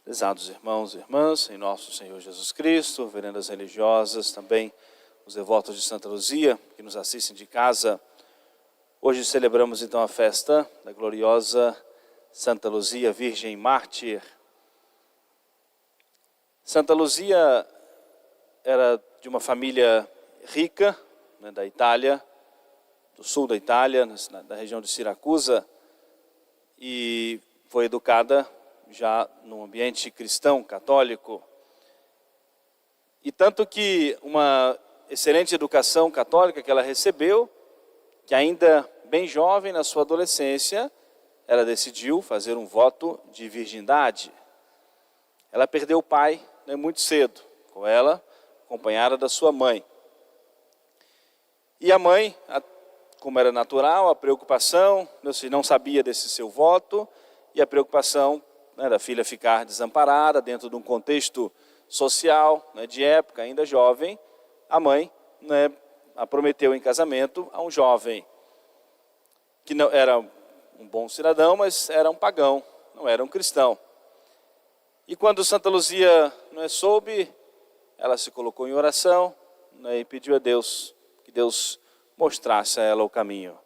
Prezados irmãos e irmãs, em nosso Senhor Jesus Cristo, veredas religiosas, também os devotos de Santa Luzia, que nos assistem de casa. Hoje celebramos então a festa da gloriosa Santa Luzia, Virgem Mártir. Santa Luzia era de uma família rica, da Itália, do sul da Itália, da região de Siracusa, e foi educada já num ambiente cristão, católico. E tanto que uma excelente educação católica que ela recebeu, que ainda bem jovem, na sua adolescência, ela decidiu fazer um voto de virgindade. Ela perdeu o pai muito cedo, com ela, acompanhada da sua mãe. E a mãe, como era natural, a preocupação, não sabia desse seu voto, e a preocupação da filha ficar desamparada dentro de um contexto social, de época, ainda jovem, a mãe a prometeu em casamento a um jovem, que não era um bom cidadão, mas era um pagão, não era um cristão. E quando Santa Luzia soube, ela se colocou em oração e pediu a Deus, que Deus mostrasse a ela o caminho.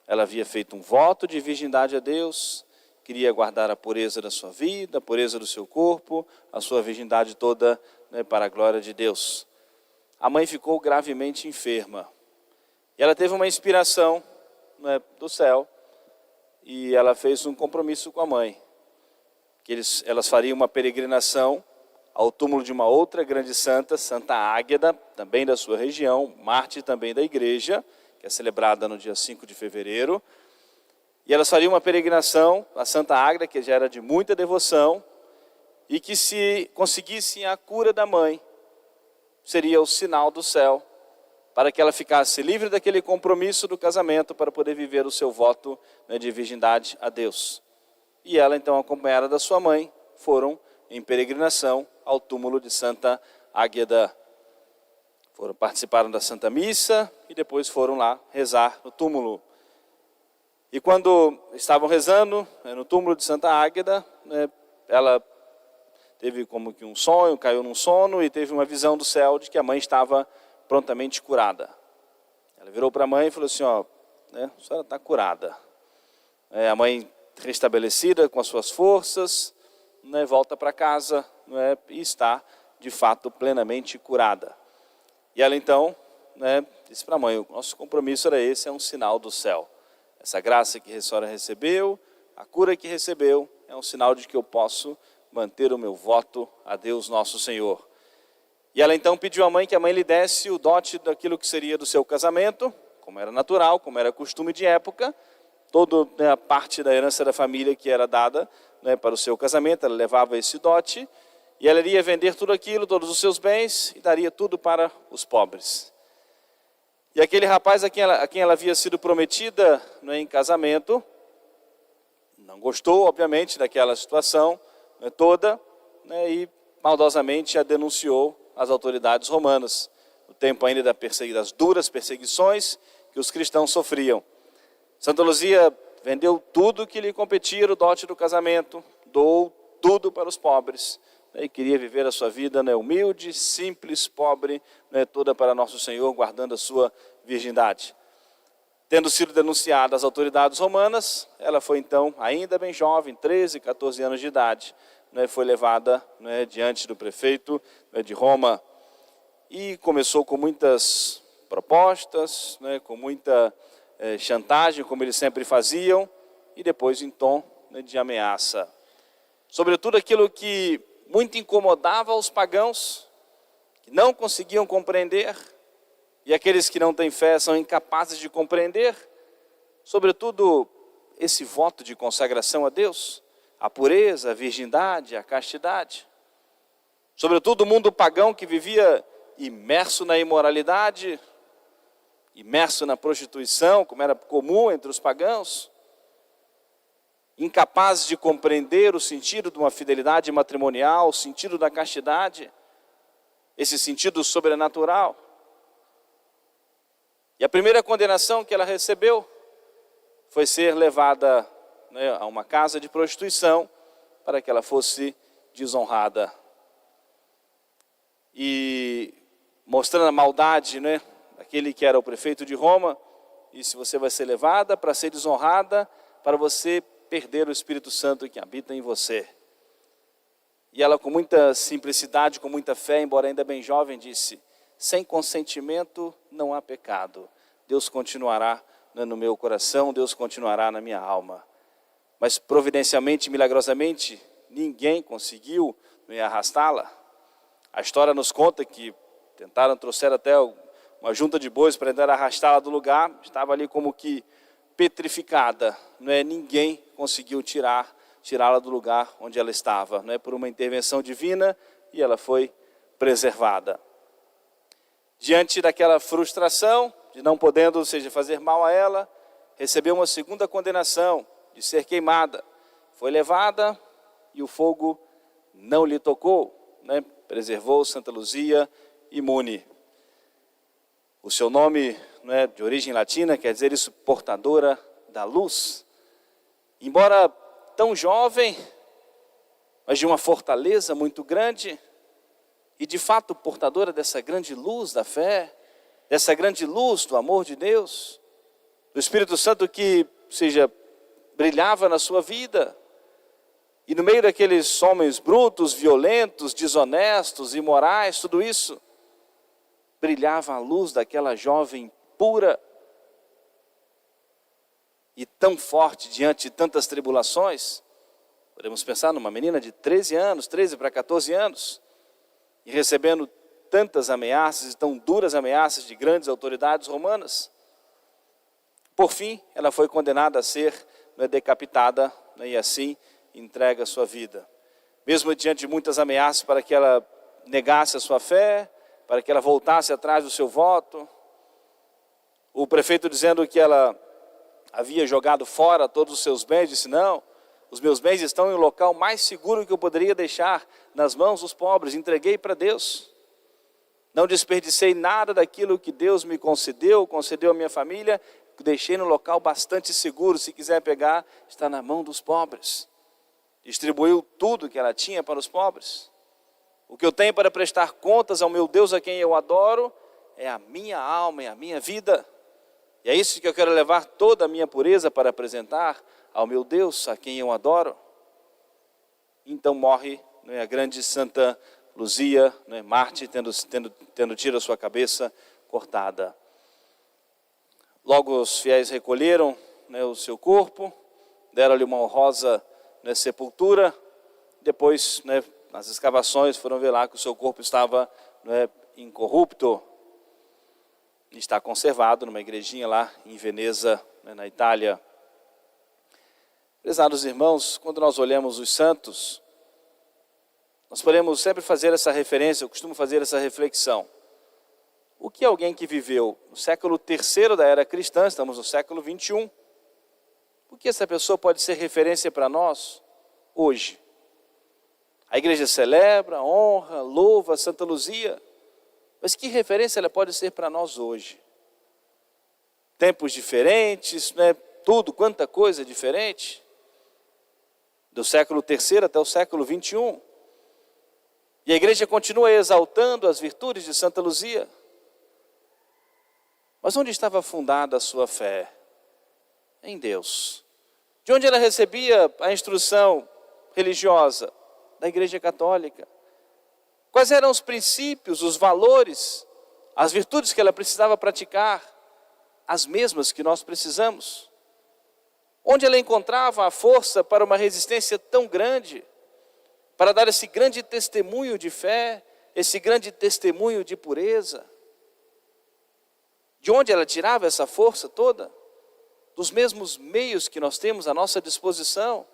Ela havia feito um voto de virgindade a Deus, queria guardar a pureza da sua vida, a pureza do seu corpo, a sua virgindade toda para a glória de Deus. A mãe ficou gravemente enferma. E ela teve uma inspiração do céu, e ela fez um compromisso com a mãe, que elas fariam uma peregrinação ao túmulo de uma outra grande santa, Santa Águeda, também da sua região, mártir também da igreja, que é celebrada no dia 5 de fevereiro. E elas fariam uma peregrinação a Santa Águeda, que já era de muita devoção, e que se conseguissem a cura da mãe, seria o sinal do céu, para que ela ficasse livre daquele compromisso do casamento, para poder viver o seu voto de virgindade a Deus. E ela, então, acompanhada da sua mãe, foram em peregrinação ao túmulo de Santa Águeda. Participaram da Santa Missa e depois foram lá rezar no túmulo. E quando estavam rezando no túmulo de Santa Águeda, ela teve como que um sonho, caiu num sono e teve uma visão do céu de que a mãe estava prontamente curada. Ela virou para a mãe e falou assim, a senhora está curada. A mãe, restabelecida com as suas forças, volta para casa e está, de fato, plenamente curada. E ela então disse para a mãe, o nosso compromisso era esse, é um sinal do céu. Essa graça que a senhora recebeu, a cura que recebeu, é um sinal de que eu posso manter o meu voto a Deus nosso Senhor. E ela então pediu à mãe que a mãe lhe desse o dote daquilo que seria do seu casamento, como era natural, como era costume de época, toda a parte da herança da família que era dada para o seu casamento, ela levava esse dote, e ela iria vender tudo aquilo, todos os seus bens, e daria tudo para os pobres. E aquele rapaz a quem ela havia sido prometida em casamento, não gostou, obviamente, daquela situação toda, e maldosamente a denunciou às autoridades romanas, no tempo ainda das duras perseguições que os cristãos sofriam. Santa Luzia vendeu tudo que lhe competia no dote do casamento, doou tudo para os pobres, e queria viver a sua vida humilde, simples, pobre, toda para nosso Senhor, guardando a sua virgindade. Tendo sido denunciada às autoridades romanas, ela foi então, ainda bem jovem, 13, 14 anos de idade, foi levada diante do prefeito de Roma, e começou com muitas propostas, com muita chantagem, como eles sempre faziam, e depois em tom de ameaça. Sobretudo aquilo que muito incomodava os pagãos, que não conseguiam compreender, e aqueles que não têm fé são incapazes de compreender, sobretudo esse voto de consagração a Deus, a pureza, a virgindade, a castidade. Sobretudo o mundo pagão que vivia imerso na imoralidade, imerso na prostituição, como era comum entre os pagãos, incapazes de compreender o sentido de uma fidelidade matrimonial, o sentido da castidade, esse sentido sobrenatural. E a primeira condenação que ela recebeu foi ser levada a uma casa de prostituição para que ela fosse desonrada. E mostrando a maldade, né, daquele que era o prefeito de Roma, disse: você vai ser levada para ser desonrada, para você perder o Espírito Santo que habita em você. E ela, com muita simplicidade, com muita fé, embora ainda bem jovem, disse: sem consentimento não há pecado. Deus continuará no meu coração, Deus continuará na minha alma. Mas providencialmente, milagrosamente, ninguém conseguiu arrastá-la. A história nos conta que trouxeram até uma junta de bois para tentar arrastá-la do lugar. Estava ali como que petrificada. Ninguém conseguiu tirá-la do lugar onde ela estava. Por uma intervenção divina, e ela foi preservada. Diante daquela frustração, de não podendo, ou seja, fazer mal a ela, recebeu uma segunda condenação, de ser queimada. Foi levada e o fogo não lhe tocou, preservou Santa Luzia imune. O seu nome, de origem latina, quer dizer isso, portadora da luz. Embora tão jovem, mas de uma fortaleza muito grande, e de fato portadora dessa grande luz da fé, dessa grande luz do amor de Deus, do Espírito Santo que, brilhava na sua vida. E no meio daqueles homens brutos, violentos, desonestos, imorais, tudo isso, brilhava a luz daquela jovem pura e tão forte diante de tantas tribulações. Podemos pensar numa menina de 13 para 14 anos, e recebendo tantas ameaças, e tão duras ameaças de grandes autoridades romanas. Por fim, ela foi condenada a ser decapitada, e assim entrega a sua vida. Mesmo diante de muitas ameaças para que ela negasse a sua fé, para que ela voltasse atrás do seu voto, o prefeito dizendo que ela havia jogado fora todos os seus bens, disse: não, os meus bens estão em um local mais seguro que eu poderia deixar, nas mãos dos pobres, entreguei para Deus. Não desperdicei nada daquilo que Deus me concedeu à minha família, deixei no local bastante seguro, se quiser pegar, está na mão dos pobres. Distribuiu tudo que ela tinha para os pobres. O que eu tenho para prestar contas ao meu Deus, a quem eu adoro, é a minha alma, é a minha vida. E é isso que eu quero levar toda a minha pureza para apresentar ao meu Deus, a quem eu adoro. Então morre a grande Santa Luzia, Marte, tendo tido a sua cabeça cortada. Logo os fiéis recolheram o seu corpo, deram-lhe uma honrosa sepultura. Depois, nas escavações, foram ver lá que o seu corpo estava incorrupto. Está conservado numa igrejinha lá em Veneza, na Itália. Prezados irmãos, quando nós olhamos os santos, nós podemos sempre fazer essa referência, eu costumo fazer essa reflexão. O que alguém que viveu no século III da era cristã, estamos no século XXI, o que essa pessoa pode ser referência para nós hoje? A igreja celebra, honra, louva Santa Luzia, mas que referência ela pode ser para nós hoje? Tempos diferentes, tudo, quanta coisa diferente, do século III até o século XXI. E a igreja continua exaltando as virtudes de Santa Luzia. Mas onde estava fundada a sua fé? Em Deus. De onde ela recebia a instrução religiosa? Da Igreja Católica. Quais eram os princípios, os valores, as virtudes que ela precisava praticar? As mesmas que nós precisamos. Onde ela encontrava a força para uma resistência tão grande, para dar esse grande testemunho de fé, esse grande testemunho de pureza? De onde ela tirava essa força toda? Dos mesmos meios que nós temos à nossa disposição.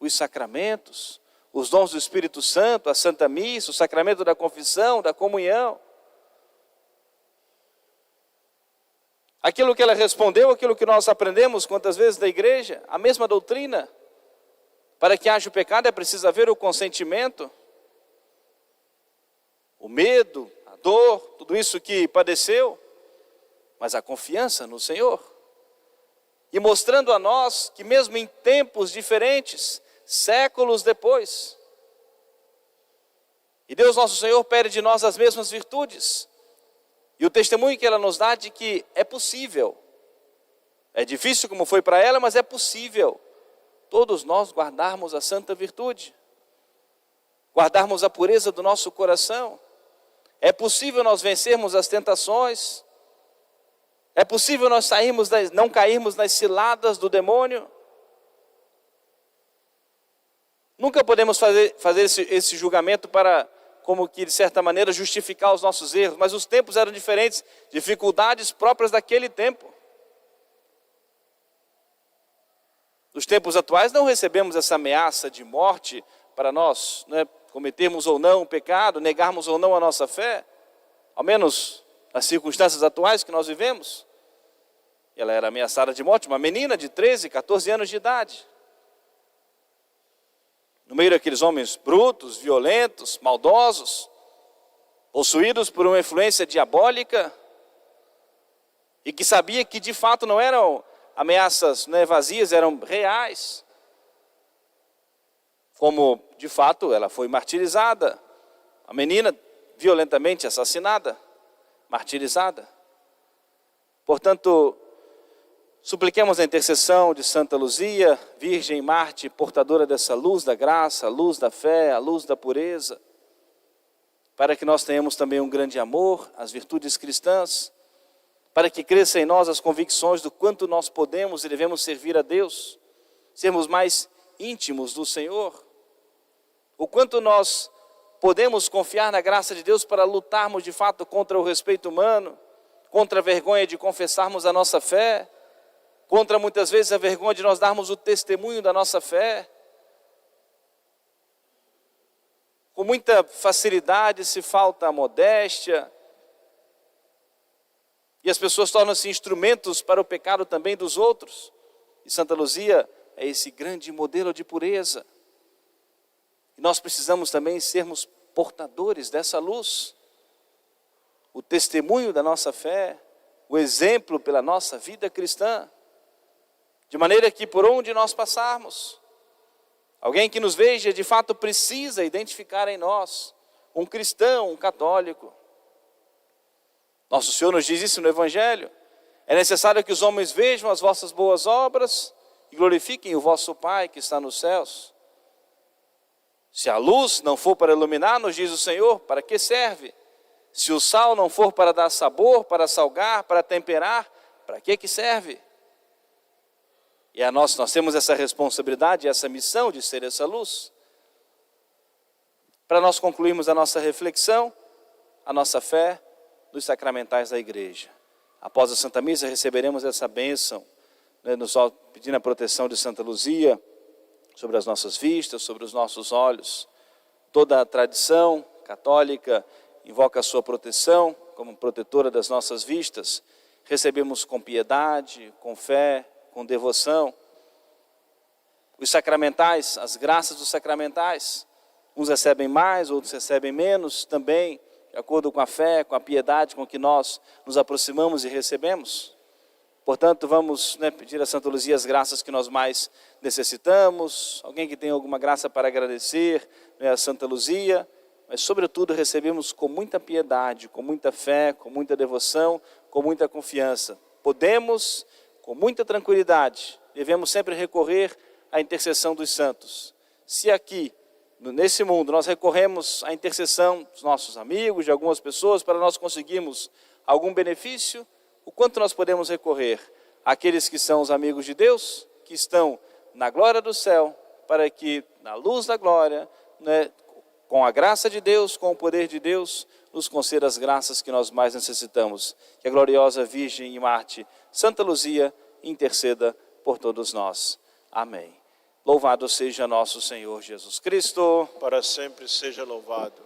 Os sacramentos, os dons do Espírito Santo, a Santa Missa, o sacramento da confissão, da comunhão. Aquilo que ela respondeu, aquilo que nós aprendemos quantas vezes da igreja, a mesma doutrina. Para que haja o pecado é preciso haver o consentimento, o medo, a dor, tudo isso que padeceu, mas a confiança no Senhor. E mostrando a nós que mesmo em tempos diferentes, séculos depois, E Deus nosso Senhor pede de nós as mesmas virtudes. E o testemunho que ela nos dá de que é possível. É difícil como foi para ela, mas é possível todos nós guardarmos a santa virtude. Guardarmos a pureza do nosso coração. É possível nós vencermos as tentações. É possível nós não cairmos nas ciladas do demônio. Nunca podemos fazer esse julgamento para, como que de certa maneira, justificar os nossos erros. Mas os tempos eram diferentes, dificuldades próprias daquele tempo. Nos tempos atuais não recebemos essa ameaça de morte para nós, né, cometermos ou não o pecado, negarmos ou não a nossa fé, ao menos nas circunstâncias atuais que nós vivemos. Ela era ameaçada de morte, uma menina de 13, 14 anos de idade. No meio daqueles homens brutos, violentos, maldosos, possuídos por uma influência diabólica, e que sabia que de fato não eram ameaças, né, vazias, eram reais. Como de fato ela foi martirizada, a menina violentamente assassinada, martirizada. Portanto, supliquemos a intercessão de Santa Luzia, Virgem Marte, portadora dessa luz da graça, a luz da fé, a luz da pureza, para que nós tenhamos também um grande amor às virtudes cristãs, para que cresça em nós as convicções do quanto nós podemos e devemos servir a Deus, sermos mais íntimos do Senhor, o quanto nós podemos confiar na graça de Deus para lutarmos de fato contra o respeito humano, contra a vergonha de confessarmos a nossa fé, contra muitas vezes a vergonha de nós darmos o testemunho da nossa fé. Com muita facilidade se falta a modéstia, e as pessoas tornam-se instrumentos para o pecado também dos outros. E Santa Luzia é esse grande modelo de pureza. E nós precisamos também sermos portadores dessa luz. O testemunho da nossa fé, o exemplo pela nossa vida cristã. De maneira que por onde nós passarmos, alguém que nos veja de fato precisa identificar em nós um cristão, um católico. Nosso Senhor nos diz isso no Evangelho. É necessário que os homens vejam as vossas boas obras e glorifiquem o vosso Pai que está nos céus. Se a luz não for para iluminar, nos diz o Senhor, para que serve? Se o sal não for para dar sabor, para salgar, para temperar, para que serve? E nós temos essa responsabilidade, essa missão de ser essa luz. Para nós concluirmos a nossa reflexão, a nossa fé nos sacramentais da igreja. Após a Santa Missa receberemos essa bênção, né, pedindo a proteção de Santa Luzia sobre as nossas vistas, sobre os nossos olhos. Toda a tradição católica invoca a sua proteção como protetora das nossas vistas. Recebemos com piedade, com fé, com devoção. Os sacramentais, as graças dos sacramentais, uns recebem mais, outros recebem menos, também de acordo com a fé, com a piedade com que nós nos aproximamos e recebemos. Portanto, vamos, né, pedir a Santa Luzia as graças que nós mais necessitamos. Alguém que tem alguma graça para agradecer, né, a Santa Luzia. Mas, sobretudo, recebemos com muita piedade, com muita fé, com muita devoção, com muita confiança. Podemos, com muita tranquilidade, devemos sempre recorrer à intercessão dos santos. Se aqui, nesse mundo, nós recorremos à intercessão dos nossos amigos, de algumas pessoas, para nós conseguirmos algum benefício, o quanto nós podemos recorrer àqueles que são os amigos de Deus, que estão na glória do céu, para que, na luz da glória, né, com a graça de Deus, com o poder de Deus, nos conceda as graças que nós mais necessitamos. Que a gloriosa Virgem e Marte, Santa Luzia, interceda por todos nós. Amém. Louvado seja nosso Senhor Jesus Cristo. Para sempre seja louvado.